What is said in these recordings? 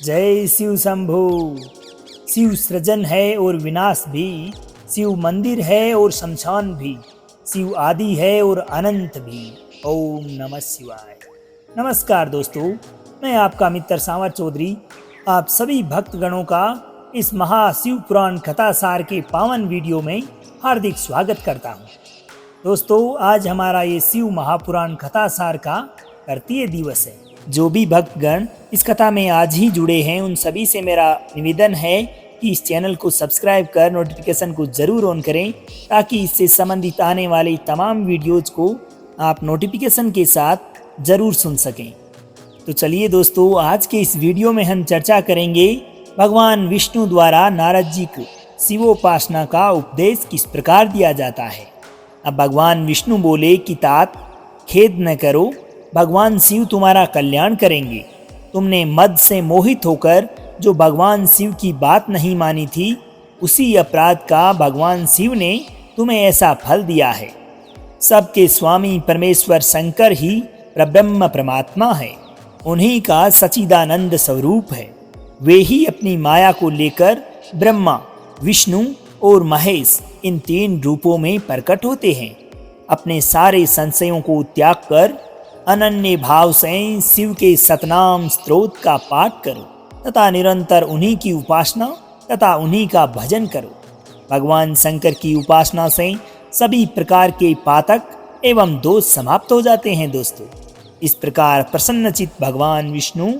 जय शिव शंभो। शिव सृजन है और विनाश भी, शिव मंदिर है और शमशान भी, शिव आदि है और अनंत भी। ओम नमः शिवाय। नमस्कार दोस्तों, मैं आपका मित्र सांवर चौधरी आप सभी भक्तगणों का इस महाशिव पुराण कथा सार के पावन वीडियो में हार्दिक स्वागत करता हूँ। दोस्तों, आज हमारा ये शिव महापुराण कथा सार का तृतीय दिवस है। जो भी भक्तगण इस कथा में आज ही जुड़े हैं, उन सभी से मेरा निवेदन है कि इस चैनल को सब्सक्राइब कर नोटिफिकेशन को जरूर ऑन करें, ताकि इससे संबंधित आने वाले तमाम वीडियोज को आप नोटिफिकेशन के साथ जरूर सुन सकें। तो चलिए दोस्तों, आज के इस वीडियो में हम चर्चा करेंगे भगवान विष्णु द्वारा नारद जी को शिवोपासना का उपदेश किस प्रकार दिया जाता है। अब भगवान विष्णु बोले कि तात, खेद न करो, भगवान शिव तुम्हारा कल्याण करेंगे। तुमने मद से मोहित होकर जो भगवान शिव की बात नहीं मानी थी, उसी अपराध का भगवान शिव ने तुम्हें ऐसा फल दिया है। सबके स्वामी परमेश्वर शंकर ही परब्रह्म परमात्मा है, उन्हीं का सच्चिदानंद स्वरूप है। वे ही अपनी माया को लेकर ब्रह्मा, विष्णु और महेश इन तीन रूपों में प्रकट होते हैं। अपने सारे संशयों को त्याग कर अनन्य भाव से शिव के सतनाम स्तोत्र का पाठ करो तथा निरंतर उन्हीं की उपासना तथा उन्हीं का भजन करो। भगवान शंकर की उपासना से सभी प्रकार के पातक एवं दोष समाप्त हो जाते हैं। दोस्तों, इस प्रकार प्रसन्नचित्त भगवान विष्णु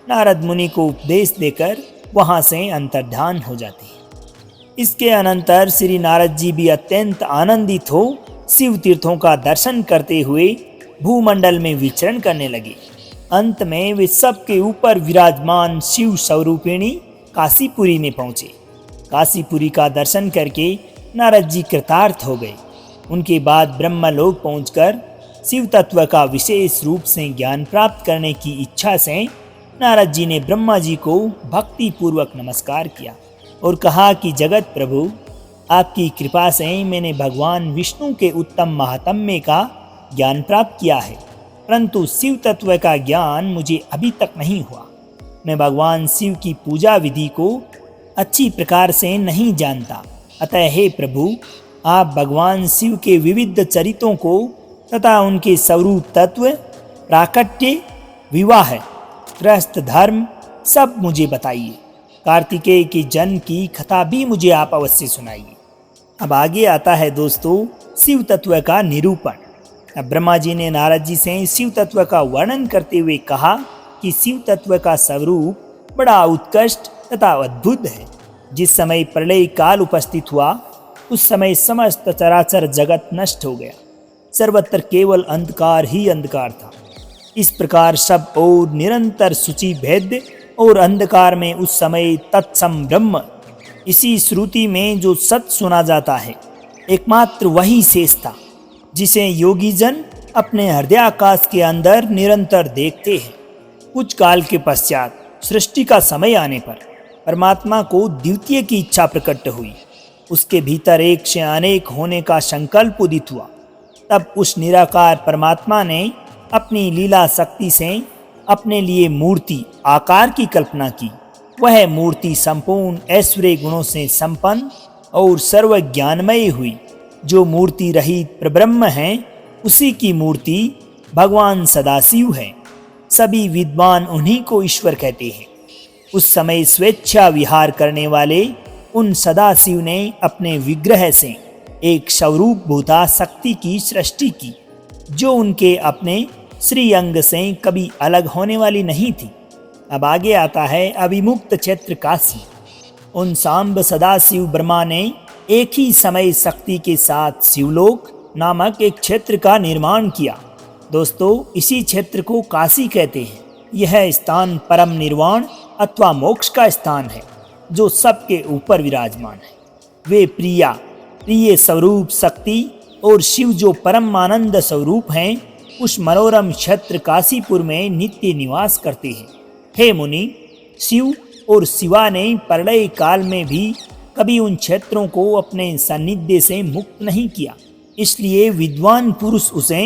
नारद मुनि को उपदेश देकर वहां से अंतर्धान हो जाते हैं। इसके अनंतर श्री नारद जी भी अत्यंत आनंदित हो शिव तीर्थों का दर्शन करते हुए भूमंडल में विचरण करने लगे। अंत में वे सबके ऊपर विराजमान शिव स्वरूपिणी काशीपुरी में पहुंचे। काशीपुरी का दर्शन करके नारद जी कृतार्थ हो गए। उनके बाद ब्रह्मलोक पहुंचकर शिव तत्व का विशेष रूप से ज्ञान प्राप्त करने की इच्छा से नारद जी ने ब्रह्मा जी को भक्ति पूर्वक नमस्कार किया और कहा कि जगत प्रभु, आपकी कृपा से मैंने भगवान विष्णु के उत्तम महात्म्य का ज्ञान प्राप्त किया है, परंतु शिव तत्व का ज्ञान मुझे अभी तक नहीं हुआ। मैं भगवान शिव की पूजा विधि को अच्छी प्रकार से नहीं जानता। अतः हे प्रभु, आप भगवान शिव के विविध चरित्रों को तथा उनके स्वरूप तत्व, प्राकट्य, विवाह, गृहस्थ धर्म सब मुझे बताइए। कार्तिकेय के जन्म की कथा भी मुझे आप अवश्य सुनाइए। अब आगे आता है दोस्तों शिव तत्व का निरूपण। अब ब्रह्मा जी ने नारद जी से शिव तत्व का वर्णन करते हुए कहा कि शिव तत्व का स्वरूप बड़ा उत्कृष्ट तथा अद्भुत है। जिस समय प्रलय काल उपस्थित हुआ, उस समय समस्त चराचर जगत नष्ट हो गया। सर्वत्र केवल अंधकार ही अंधकार था। इस प्रकार सब और निरंतर सूचि भेद्य और अंधकार में उस समय तत्सम ब्रह्म, इसी श्रुति में जो सत्य सुना जाता है, एकमात्र वही शेष था, जिसे योगी जन अपने हृदयाकाश के अंदर निरंतर देखते हैं। कुछ काल के पश्चात सृष्टि का समय आने पर परमात्मा को द्वितीय की इच्छा प्रकट हुई। उसके भीतर एक से अनेक होने का संकल्प उदित हुआ। तब उस निराकार परमात्मा ने अपनी लीला शक्ति से अपने लिए मूर्ति आकार की कल्पना की। वह मूर्ति संपूर्ण ऐश्वर्य गुणों से संपन्न और सर्वज्ञानमय हुई। जो मूर्ति रहित प्रब्रह्म है, उसी की मूर्ति भगवान सदाशिव है। सभी विद्वान उन्हीं को ईश्वर कहते हैं। उस समय स्वेच्छा विहार करने वाले उन सदाशिव ने अपने विग्रह से एक स्वरूप भूता शक्ति की सृष्टि की, जो उनके अपने श्री अंग से कभी अलग होने वाली नहीं थी। अब आगे आता है अविमुक्त क्षेत्र काशी। उन सांब सदाशिव ब्रह्मा ने एक ही समय शक्ति के साथ शिवलोक नामक एक क्षेत्र का निर्माण किया। दोस्तों, इसी क्षेत्र को काशी कहते हैं। यह स्थान परम निर्वाण अथवा मोक्ष का स्थान है, जो सबके ऊपर विराजमान है। वे प्रिय स्वरूप शक्ति और शिव जो परम आनंद स्वरूप हैं, उस मनोरम क्षेत्र काशीपुर में नित्य निवास करते हैं। हे मुनि, शिव और शिवा ने प्रलय काल में भी कभी उन क्षेत्रों को अपने सानिध्य से मुक्त नहीं किया। इसलिए विद्वान पुरुष उसे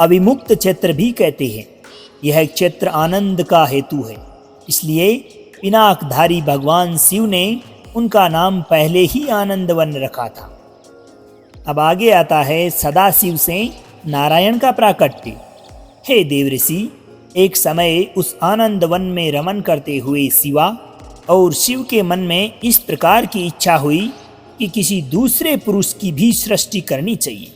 अविमुक्त क्षेत्र भी कहते हैं। यह क्षेत्र आनंद का हेतु है, इसलिए पिनाकधारी भगवान शिव ने उनका नाम पहले ही आनंदवन रखा था। अब आगे आता है सदाशिव से नारायण का प्राकट्य। हे देवऋषि, एक समय उस आनंदवन में रमन करते हुए शिवा और शिव के मन में इस प्रकार की इच्छा हुई कि किसी दूसरे पुरुष की भी सृष्टि करनी चाहिए,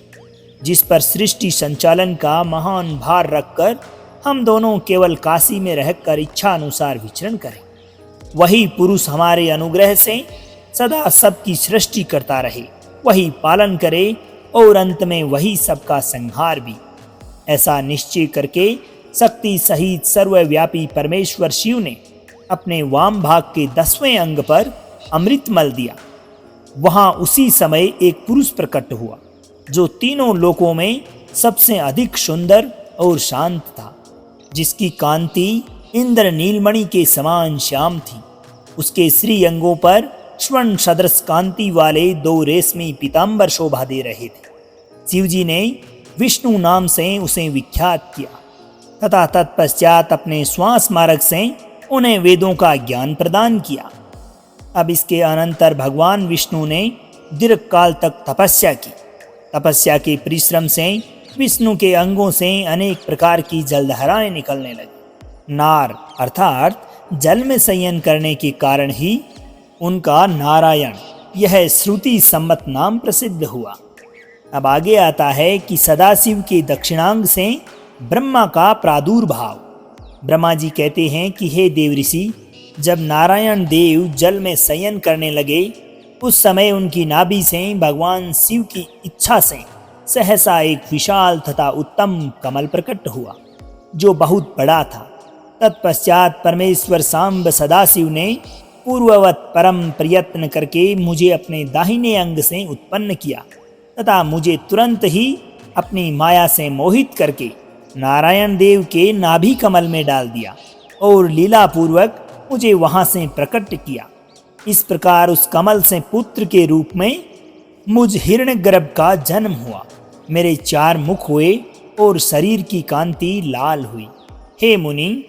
जिस पर सृष्टि संचालन का महान भार रखकर हम दोनों केवल काशी में रहकर इच्छा अनुसार विचरण करें। वही पुरुष हमारे अनुग्रह से सदा सबकी सृष्टि करता रहे, वही पालन करे और अंत में वही सबका संहार भी। ऐसा निश्चय करके शक्ति सहित सर्वव्यापी परमेश्वर शिव ने अपने वाम भाग के 10वें अंग पर अमृत मल दिया। वहां उसी समय एक पुरुष प्रकट हुआ जो तीनों लोकों में सबसे अधिक सुंदर और शांत था, जिसकी कांति इंद्र नीलमणि के समान श्याम थी। उसके श्री अंगों पर स्वर्ण सदृश कांति वाले 2 रेशमी पीतांबर शोभा दे रहे थे। शिवजी ने विष्णु नाम से उसे विख्यात किया तथा तत्पश्चात अपने श्वास मार्ग से उन्हें वेदों का ज्ञान प्रदान किया। अब इसके अनंतर भगवान विष्णु ने दीर्घ काल तक तपस्या की। तपस्या के परिश्रम से विष्णु के अंगों से अनेक प्रकार की जलधाराएं निकलने लगी। नार अर्थात जल में संयन करने के कारण ही उनका नारायण यह श्रुति सम्मत नाम प्रसिद्ध हुआ। अब आगे आता है कि सदाशिव के दक्षिणांग से ब्रह्मा का प्रादुर्भाव। ब्रह्मा जी कहते हैं कि हे देवऋषि, जब नारायण देव जल में शयन करने लगे उस समय उनकी नाभि से भगवान शिव की इच्छा से सहसा एक विशाल तथा उत्तम कमल प्रकट हुआ, जो बहुत बड़ा था। तत्पश्चात परमेश्वर सांब सदाशिव ने पूर्ववत परम प्रयत्न करके मुझे अपने दाहिने अंग से उत्पन्न किया तथा मुझे तुरंत ही अपनी माया से मोहित करके नारायण देव के नाभि कमल में डाल दिया और लीला पूर्वक मुझे वहां से प्रकट किया। इस प्रकार उस कमल से पुत्र के रूप में मुझ हिरण्यगर्भ का जन्म हुआ। मेरे 4 मुख हुए और शरीर की कांति लाल हुई। हे मुनि,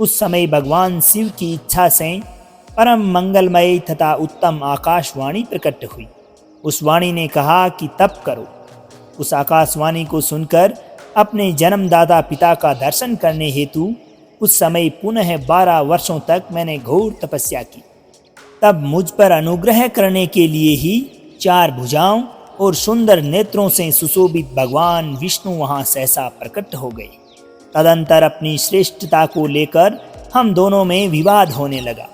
उस समय भगवान शिव की इच्छा से परम मंगलमय तथा उत्तम आकाशवाणी प्रकट हुई। उस वाणी ने कहा कि तप करो। उस आकाशवाणी को सुनकर अपने जन्मदाता पिता का दर्शन करने हेतु उस समय पुनः 12 वर्षों तक मैंने घोर तपस्या की। तब मुझ पर अनुग्रह करने के लिए ही 4 भुजाओं और सुंदर नेत्रों से सुशोभित भगवान विष्णु वहां सहसा प्रकट हो गए। तदंतर अपनी श्रेष्ठता को लेकर हम दोनों में विवाद होने लगा।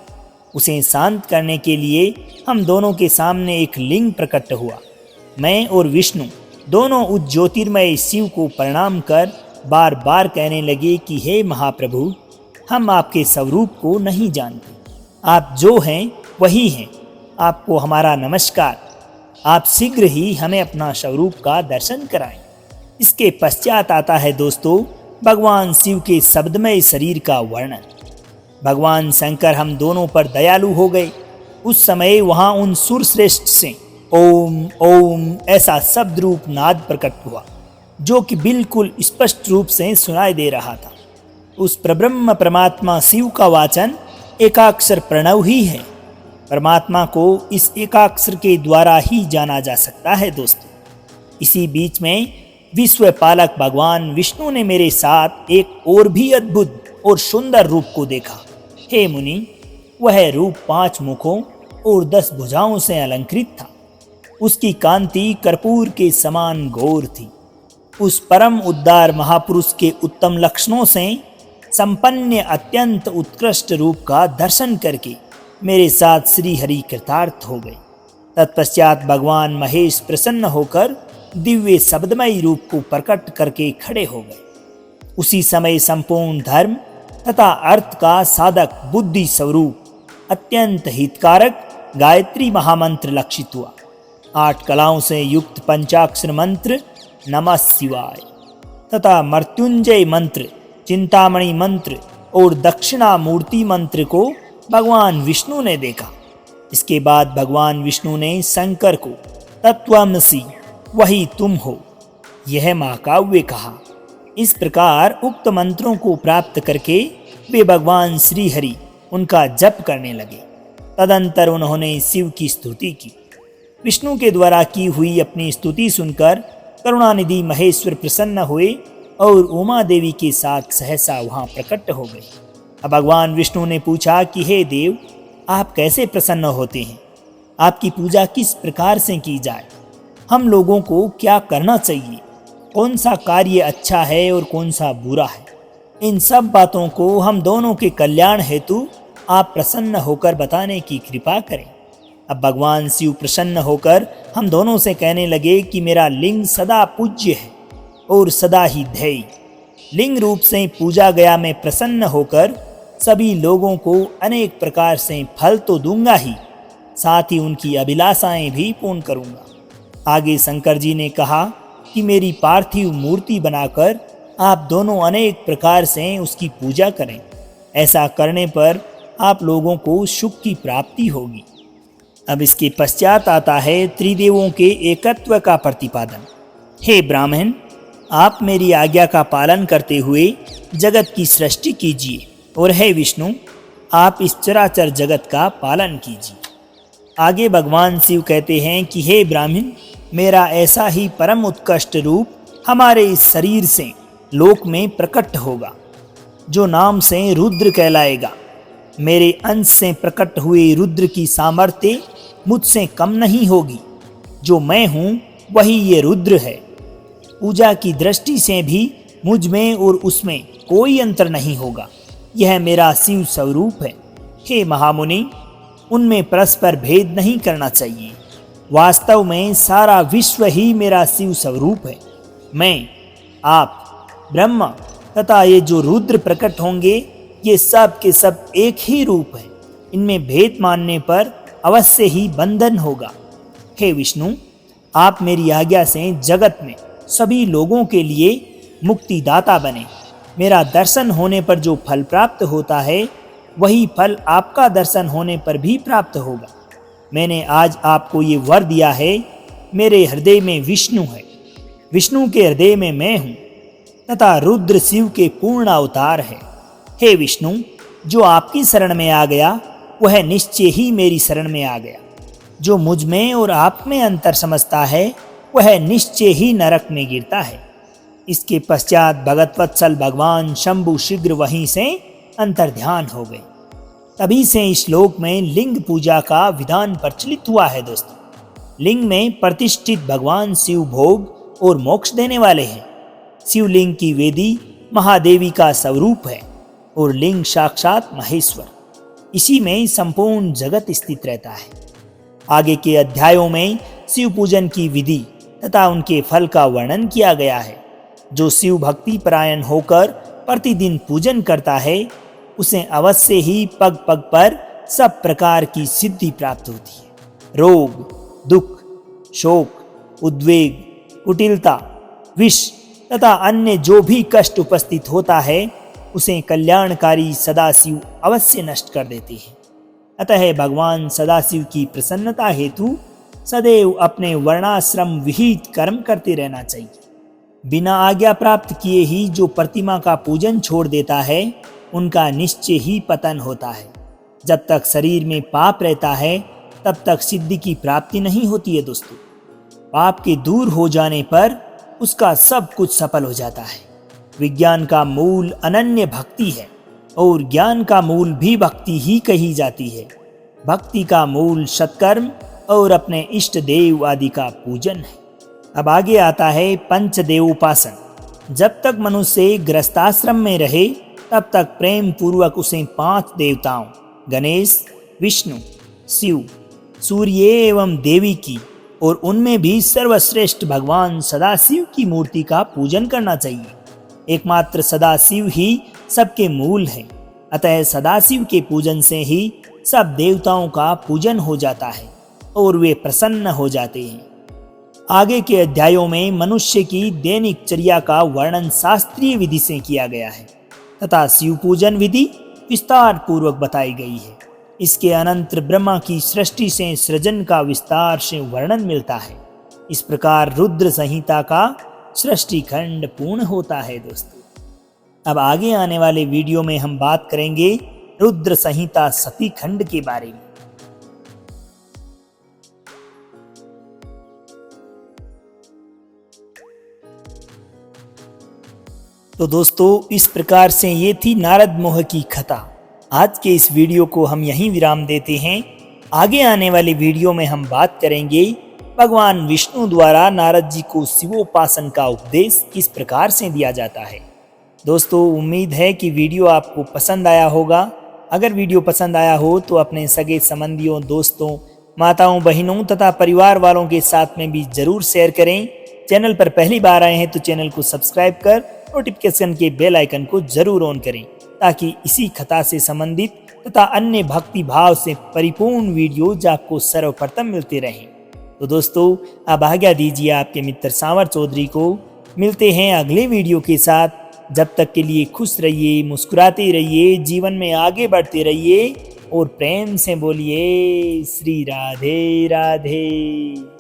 उसे शांत करने के लिए हम दोनों के सामने एक लिंग प्रकट हुआ। मैं और विष्णु दोनों उस ज्योतिर्मय शिव को प्रणाम कर बार बार कहने लगे कि हे महाप्रभु, हम आपके स्वरूप को नहीं जानते। आप जो हैं वही हैं। आपको हमारा नमस्कार। आप शीघ्र ही हमें अपना स्वरूप का दर्शन कराएं। इसके पश्चात आता है दोस्तों भगवान शिव के शब्दमय शरीर का वर्णन। भगवान शंकर हम दोनों पर दयालु हो गए। उस समय वहां उन सुरश्रेष्ठ से ओम ओम ऐसा शब्द रूप नाद प्रकट हुआ, जो कि बिल्कुल स्पष्ट रूप से सुनाई दे रहा था। उस प्रब्रह्म परमात्मा शिव का वाचन एकाक्षर प्रणव ही है। परमात्मा को इस एकाक्षर के द्वारा ही जाना जा सकता है दोस्तों। इसी बीच में विश्व पालक भगवान विष्णु ने मेरे साथ एक और भी अद्भुत और सुंदर रूप को देखा। हे मुनि, वह रूप 5 मुखों और 10 भुजाओं से अलंकृत था। उसकी कांति कर्पूर के समान घोर थी। उस परम उद्धार महापुरुष के उत्तम लक्षणों से संपन्न अत्यंत उत्कृष्ट रूप का दर्शन करके मेरे साथ श्री हरि कृतार्थ हो गए। तत्पश्चात भगवान महेश प्रसन्न होकर दिव्य शब्दमय रूप को प्रकट करके खड़े हो गए। उसी समय संपूर्ण धर्म तथा अर्थ का साधक बुद्धि स्वरूप अत्यंत हितकारक गायत्री महामंत्र लक्षित हुआ। 8 कलाओं से युक्त पंचाक्षर मंत्र नमः शिवाय तथा मृत्युंजय मंत्र, चिंतामणि मंत्र और दक्षिणामूर्ति मंत्र को भगवान विष्णु ने देखा। इसके बाद भगवान विष्णु ने शंकर को तत्त्वमसि, वही तुम हो, यह महाकाव्य कहा। इस प्रकार उक्त मंत्रों को प्राप्त करके वे भगवान श्री हरि उनका जप करने लगे। तदंतर उन्होंने शिव की स्तुति की। विष्णु के द्वारा की हुई अपनी स्तुति सुनकर करुणानिधि महेश्वर प्रसन्न हुए और उमा देवी के साथ सहसा वहां प्रकट हो गए। अब भगवान विष्णु ने पूछा कि हे देव, आप कैसे प्रसन्न होते हैं? आपकी पूजा किस प्रकार से की जाए? हम लोगों को क्या करना चाहिए? कौन सा कार्य अच्छा है और कौन सा बुरा है? इन सब बातों को हम दोनों के कल्याण हेतु आप प्रसन्न होकर बताने की कृपा करें। अब भगवान शिव प्रसन्न होकर हम दोनों से कहने लगे कि मेरा लिंग सदा पूज्य है और सदा ही ध्येय। लिंग रूप से पूजा गया मैं प्रसन्न होकर सभी लोगों को अनेक प्रकार से फल तो दूंगा ही, साथ ही उनकी अभिलाषाएं भी पूर्ण करूंगा। आगे शंकर जी ने कहा कि मेरी पार्थिव मूर्ति बनाकर आप दोनों अनेक प्रकार से उसकी पूजा करें। ऐसा करने पर आप लोगों को सुख की प्राप्ति होगी। अब इसके पश्चात आता है त्रिदेवों के एकत्व का प्रतिपादन। हे ब्राह्मण, आप मेरी आज्ञा का पालन करते हुए जगत की सृष्टि कीजिए, और हे विष्णु, आप इस चराचर जगत का पालन कीजिए। आगे भगवान शिव कहते हैं कि हे ब्राह्मण, मेरा ऐसा ही परम उत्कृष्ट रूप हमारे इस शरीर से लोक में प्रकट होगा, जो नाम से रुद्र कहलाएगा। मेरे अंश से प्रकट हुए रुद्र की सामर्थ्य मुझसे कम नहीं होगी। जो मैं हूँ वही ये रुद्र है। पूजा की दृष्टि से भी मुझ में और उसमें कोई अंतर नहीं होगा। यह मेरा शिव स्वरूप है। हे महामुनि, उनमें परस्पर भेद नहीं करना चाहिए। वास्तव में सारा विश्व ही मेरा शिव स्वरूप है। मैं, आप, ब्रह्मा तथा ये जो रुद्र प्रकट होंगे, ये सब के सब एक ही रूप है। इनमें भेद मानने पर अवश्य ही बंधन होगा। हे विष्णु, आप मेरी आज्ञा से जगत में सभी लोगों के लिए मुक्तिदाता बने। मेरा दर्शन होने पर जो फल प्राप्त होता है, वही फल आपका दर्शन होने पर भी प्राप्त होगा। मैंने आज आपको ये वर दिया है। मेरे हृदय में विष्णु है, विष्णु के हृदय में मैं हूँ, तथा रुद्र शिव के पूर्ण अवतार है। हे विष्णु, जो आपकी शरण में आ गया, वह निश्चय ही मेरी शरण में आ गया। जो मुझ में और आप में अंतर समझता है, वह निश्चय ही नरक में गिरता है। इसके पश्चात भगतवत्सल भगवान शंभु शीघ्र वहीं से अंतर ध्यान हो गए। तभी से इस श्लोक में लिंग पूजा का विधान प्रचलित हुआ है। दोस्तों, लिंग में प्रतिष्ठित भगवान शिव भोग और मोक्ष देने वाले हैं। शिवलिंग की वेदी महादेवी का स्वरूप है और लिंग साक्षात महेश्वर। इसी में संपूर्ण जगत स्थित रहता है। आगे के अध्यायों में शिव पूजन की विधि तथा उनके फल का वर्णन किया गया है। जो शिव भक्ति परायण होकर प्रतिदिन पूजन करता है, उसे अवश्य ही पग पग पर सब प्रकार की सिद्धि प्राप्त होती है। रोग, दुख, शोक, उद्वेग, कुटिलता, विष तथा अन्य जो भी कष्ट उपस्थित होता है, उसे कल्याणकारी सदाशिव अवश्य नष्ट कर देते हैं। अतः भगवान सदाशिव की प्रसन्नता हेतु सदैव अपने वर्णाश्रम विहित कर्म करते रहना चाहिए। बिना आज्ञा प्राप्त किए ही जो प्रतिमा का पूजन छोड़ देता है, उनका निश्चय ही पतन होता है। जब तक शरीर में पाप रहता है, तब तक सिद्धि की प्राप्ति नहीं होती है। दोस्तों, पाप के दूर हो जाने पर उसका सब कुछ सफल हो जाता है। विज्ञान का मूल अनन्य भक्ति है और ज्ञान का मूल भी भक्ति ही कही जाती है। भक्ति का मूल सत्कर्म और अपने इष्ट देव आदि का पूजन है। अब आगे आता है पंचदेव उपासन। जब तक मनुष्य गृहस्थाश्रम में रहे, तब तक प्रेम पूर्वक उसे 5 देवताओं गणेश, विष्णु, शिव, सूर्य एवं देवी की, और उनमें भी सर्वश्रेष्ठ भगवान सदाशिव की मूर्ति का पूजन करना चाहिए। एकमात्र सदाशिव ही सबके मूल है। अतः सदाशिव के पूजन से ही सब देवताओं का पूजन हो जाता है और वे प्रसन्न हो जाते हैं। आगे के अध्यायों में मनुष्य की दैनिक चर्या का वर्णन शास्त्रीय विधि से किया गया है तथा शिव पूजन विधि विस्तार पूर्वक बताई गई है। इसके अनंतर ब्रह्मा की सृष्टि से सृजन का विस्तार से वर्णन मिलता है। इस प्रकार रुद्र संहिता का सृष्टि खंड पूर्ण होता है। दोस्तों, अब आगे आने वाले वीडियो में हम बात करेंगे रुद्र संहिता सती खंड के बारे में। तो दोस्तों, इस प्रकार से ये थी नारद मोह की कथा। आज के इस वीडियो को हम यहीं विराम देते हैं। आगे आने वाली वीडियो में हम बात करेंगे भगवान विष्णु द्वारा नारद जी को शिवोपासन का उपदेश किस प्रकार से दिया जाता है। दोस्तों, उम्मीद है कि वीडियो आपको पसंद आया होगा। अगर वीडियो पसंद आया हो तो अपने सगे संबंधियों, दोस्तों, माताओं, बहनों तथा परिवार वालों के साथ में भी जरूर शेयर करें। चैनल पर पहली बार आए हैं तो चैनल को सब्सक्राइब कर नोटिफिकेशन के बेल आइकन को जरूर ऑन करें, ताकि इसी कथा से संबंधित तथा अन्य भक्ति भाव से परिपूर्ण वीडियोज आपको सर्वप्रथम मिलते रहें। तो दोस्तों, अब आज्ञा दीजिए आपके मित्र सांवर चौधरी को। मिलते हैं अगले वीडियो के साथ। जब तक के लिए खुश रहिए, मुस्कुराते रहिए, जीवन में आगे बढ़ते रहिए और प्रेम से बोलिए श्री राधे राधे।